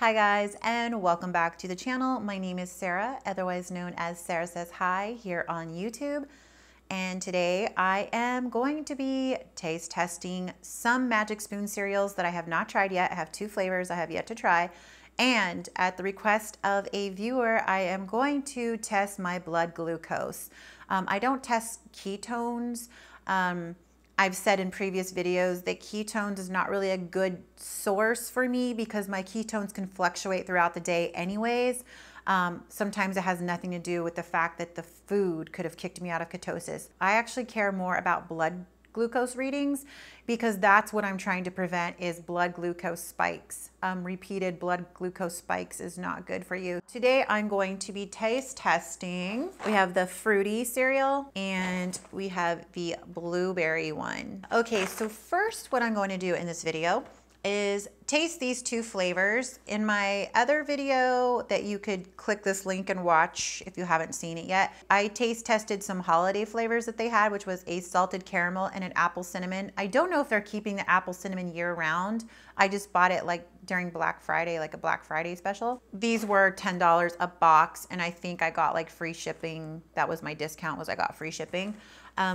Hi guys, and welcome back to the channel. My name is Sarah, otherwise known as Sarah Says Hi here on YouTube. And today I am going to be taste testing some Magic Spoon cereals that I have not tried yet. I have two flavors I have yet to try. And at the request of a viewer, I am going to test my blood glucose. I don't test ketones. I've said in previous videos that ketones is not really a good source for me because my ketones can fluctuate throughout the day anyways. Sometimes it has nothing to do with the fact that the food could have kicked me out of ketosis. I actually care more about blood glucose readings because that's what I'm trying to prevent is blood glucose spikes. Repeated blood glucose spikes is not good for you. Today I'm going to be taste testing. We have the fruity cereal and we have the blueberry one. Okay, so first what I'm going to do in this video is taste these two flavors. In my other video that you could click this link and watch if you haven't seen it yet, I taste tested some holiday flavors that they had, which was a salted caramel and an apple cinnamon. I don't know if they're keeping the apple cinnamon year round. I just bought it like during Black Friday, like a Black Friday special. These were $10 a box and I think I got like free shipping. That was my discount, was I got free shipping.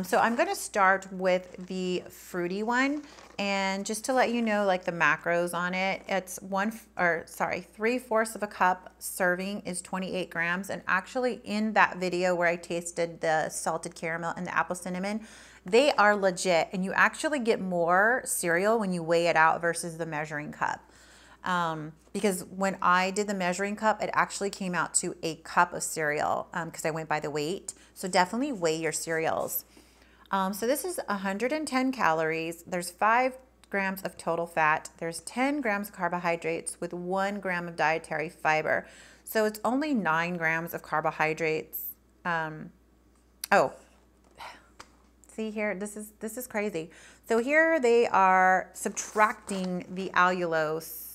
So I'm gonna start with the fruity one, and just to let you know like the macros on it, it's 3/4 of a cup serving is 28 grams. And actually in that video where I tasted the salted caramel and the apple cinnamon, they are legit and you actually get more cereal when you weigh it out versus the measuring cup. Because when I did the measuring cup, it actually came out to a cup of cereal because I went by the weight. So definitely weigh your cereals. So this is 110 calories. There's 5 grams of total fat. There's 10 grams of carbohydrates with 1 gram of dietary fiber. So it's only 9 grams of carbohydrates. Oh, see here, this is crazy. So here they are subtracting the allulose.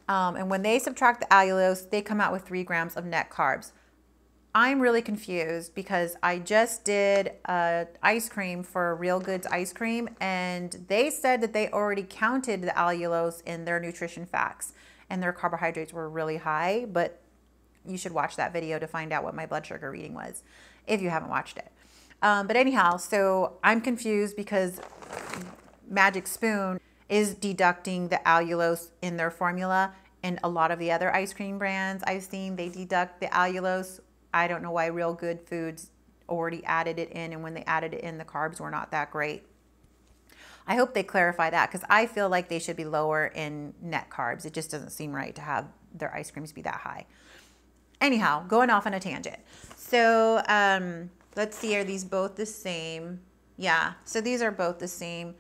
And when they subtract the allulose, they come out with 3 grams of net carbs. I'm really confused because I just did ice cream for Real Goods ice cream and they said that they already counted the allulose in their nutrition facts and their carbohydrates were really high, but you should watch that video to find out what my blood sugar reading was if you haven't watched it. But anyhow, so I'm confused because Magic Spoon is deducting the allulose in their formula, and a lot of the other ice cream brands I've seen, they deduct the allulose. I don't know why Real Good Foods already added it in, and when they added it in, the carbs were not that great. I hope they clarify that because I feel like they should be lower in net carbs. It just doesn't seem right to have their ice creams be that high. Anyhow, going off on a tangent. So let's see, are these both the same? Yeah, so these are both the same,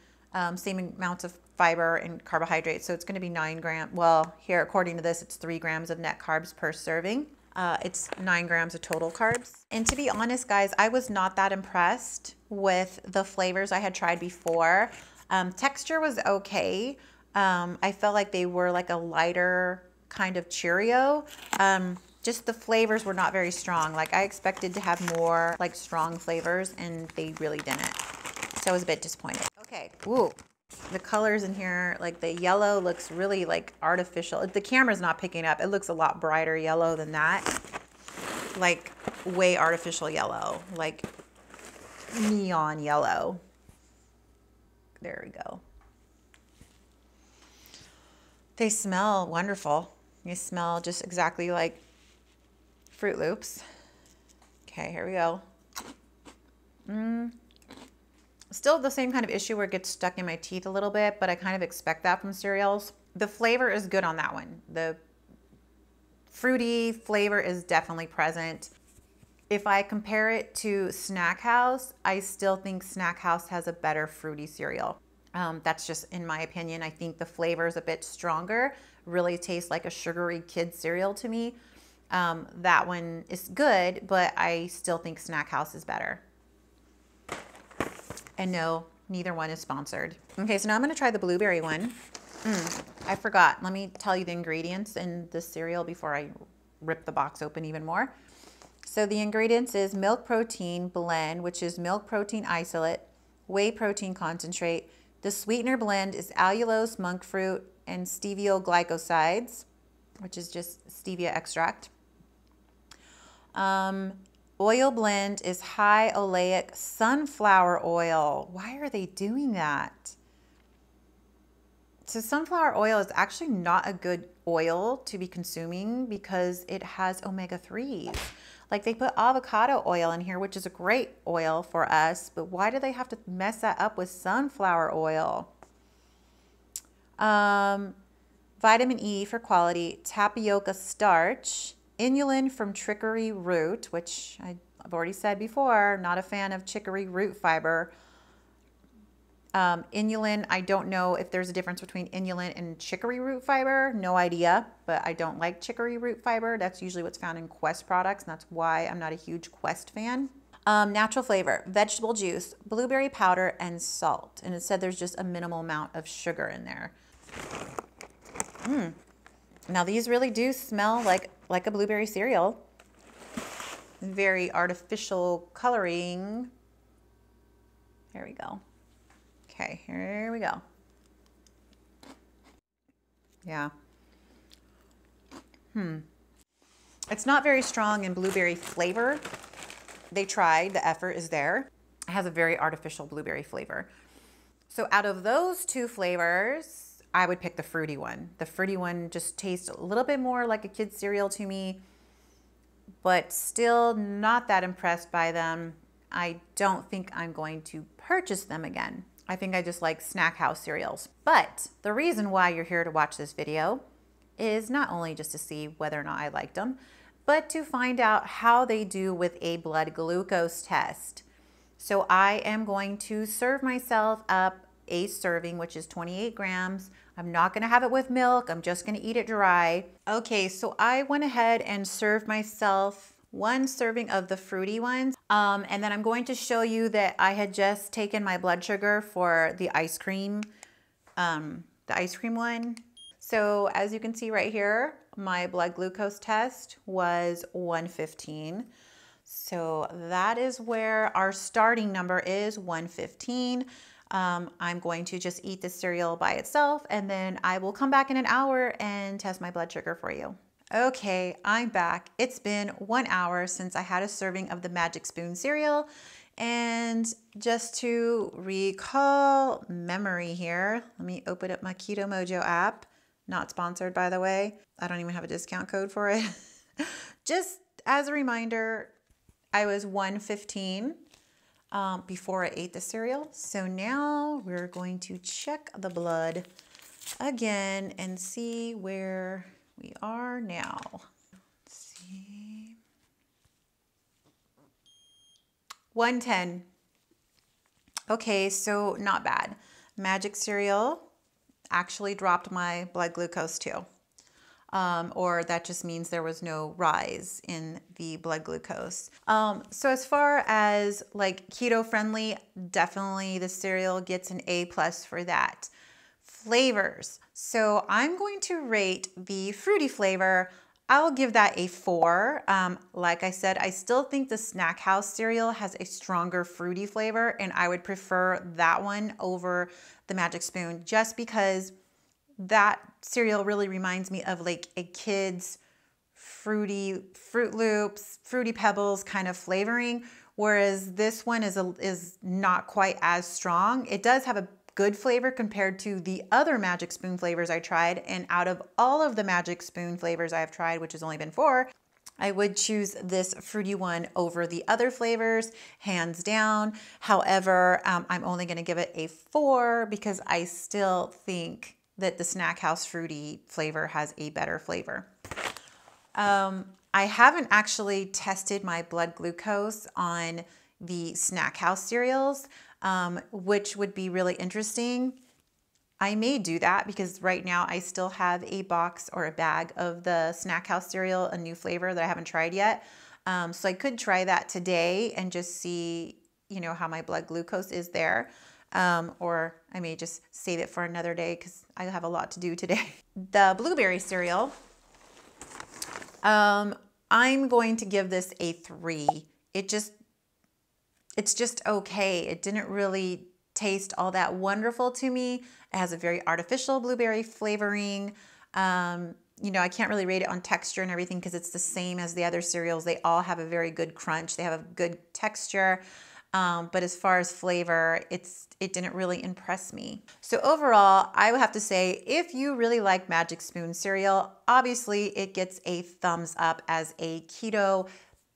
same amounts of fiber and carbohydrates. So it's going to be 9 grams. Well, here, according to this, it's 3 grams of net carbs per serving. It's 9 grams of total carbs. And to be honest, guys, I was not that impressed with the flavors I had tried before. Texture was okay. I felt like they were like a lighter kind of Cheerio. Just the flavors were not very strong. Like I expected to have more like strong flavors and they really didn't. So I was a bit disappointed. Okay, ooh. The colors in here, like the yellow looks really like artificial. The camera's not picking up. It looks a lot brighter yellow than that. Like way artificial yellow, like neon yellow. There we go. They smell wonderful. They smell just exactly like Fruit Loops. Okay, here we go. Still the same kind of issue where it gets stuck in my teeth a little bit, but I kind of expect that from cereals. The flavor is good on that one. The fruity flavor is definitely present. If I compare it to Snack House, I still think Snack House has a better fruity cereal. That's just in my opinion. I think the flavor is a bit stronger. Really tastes like a sugary kid cereal to me. That one is good, but I still think Snack House is better. And no, neither one is sponsored. Okay, so now I'm gonna try the blueberry one. I forgot, let me tell you the ingredients in this cereal before I rip the box open even more. So the ingredients is milk protein blend, which is milk protein isolate, whey protein concentrate, The sweetener blend is allulose, monk fruit, and stevioglycosides, which is just stevia extract. Oil blend is high oleic sunflower oil. Why are they doing that? So sunflower oil is actually not a good oil to be consuming because it has omega-3s. Like they put avocado oil in here, which is a great oil for us, but why do they have to mess that up with sunflower oil? Vitamin E for quality, tapioca starch, inulin from chicory root, which I've already said before, not a fan of chicory root fiber. Inulin, I don't know if there's a difference between inulin and chicory root fiber. No idea, but I don't like chicory root fiber. That's usually what's found in Quest products, and that's why I'm not a huge Quest fan. Natural flavor, vegetable juice, blueberry powder, and salt. And it said there's just a minimal amount of sugar in there. Now these really do smell like a blueberry cereal. Very artificial coloring. There we go. Okay, here we go. Yeah. It's not very strong in blueberry flavor. They tried, the effort is there. It has a very artificial blueberry flavor. So out of those two flavors, I would pick the fruity one. The fruity one just tastes a little bit more like a kid's cereal to me, but still not that impressed by them. I don't think I'm going to purchase them again. I think I just like snack house cereals. But the reason why you're here to watch this video is not only just to see whether or not I liked them, but to find out how they do with a blood glucose test. So I am going to serve myself up a serving, which is 28 grams. I'm not gonna have it with milk. I'm just gonna eat it dry. Okay, so I went ahead and served myself one serving of the fruity ones. And then I'm going to show you that I had just taken my blood sugar for the ice cream one. So as you can see right here, my blood glucose test was 115. So that is where our starting number is, 115. I'm going to just eat the cereal by itself, and then I will come back in an hour and test my blood sugar for you. Okay, I'm back. It's been 1 hour since I had a serving of the Magic Spoon cereal. And just to recall memory here, let me open up my Keto Mojo app. Not sponsored, by the way. I don't even have a discount code for it. Just as a reminder, I was 115 before I ate the cereal. So now we're going to check the blood again and see where we are now. Let's see. 110. Okay, so not bad. Magic cereal actually dropped my blood glucose too. Or that just means there was no rise in the blood glucose. So as far as like keto friendly, definitely the cereal gets an A+ for that. Flavors. So I'm going to rate the fruity flavor. I'll give that a 4. Like I said, I still think the Snack House cereal has a stronger fruity flavor, and I would prefer that one over the Magic Spoon just because that cereal really reminds me of like a kid's fruity Fruit Loops, Fruity Pebbles kind of flavoring, whereas this one is not quite as strong. It does have a good flavor compared to the other Magic Spoon flavors I tried, and out of all of the Magic Spoon flavors I've tried, which has only been 4, I would choose this fruity one over the other flavors, hands down. However, I'm only going to give it a 4 because I still think that the Snack House fruity flavor has a better flavor. I haven't actually tested my blood glucose on the Snack House cereals, which would be really interesting. I may do that because right now I still have a box or a bag of the Snack House cereal, a new flavor that I haven't tried yet. So I could try that today and just see, you know, how my blood glucose is there. Or I may just save it for another day because I have a lot to do today. The blueberry cereal, I'm going to give this a 3. It's just okay. It didn't really taste all that wonderful to me. It has a very artificial blueberry flavoring. You know, I can't really rate it on texture and everything because it's the same as the other cereals. They all have a very good crunch. They have a good texture. But as far as flavor, it didn't really impress me. So overall, I would have to say, if you really like Magic Spoon cereal, obviously it gets a thumbs up as a keto,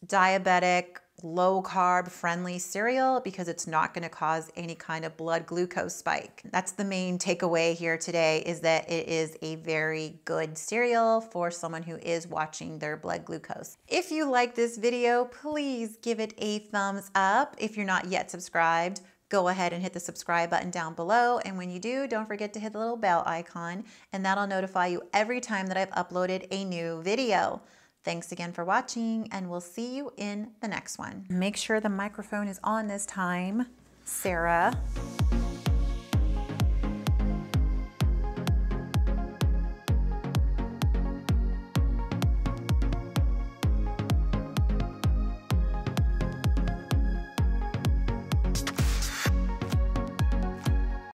diabetic, low carb friendly cereal because it's not going to cause any kind of blood glucose spike. That's the main takeaway here today, is that it is a very good cereal for someone who is watching their blood glucose. If you like this video, please give it a thumbs up. If you're not yet subscribed, go ahead and hit the subscribe button down below. And when you do, don't forget to hit the little bell icon, and that'll notify you every time that I've uploaded a new video. Thanks again for watching, and we'll see you in the next one. Make sure the microphone is on this time, Sarah.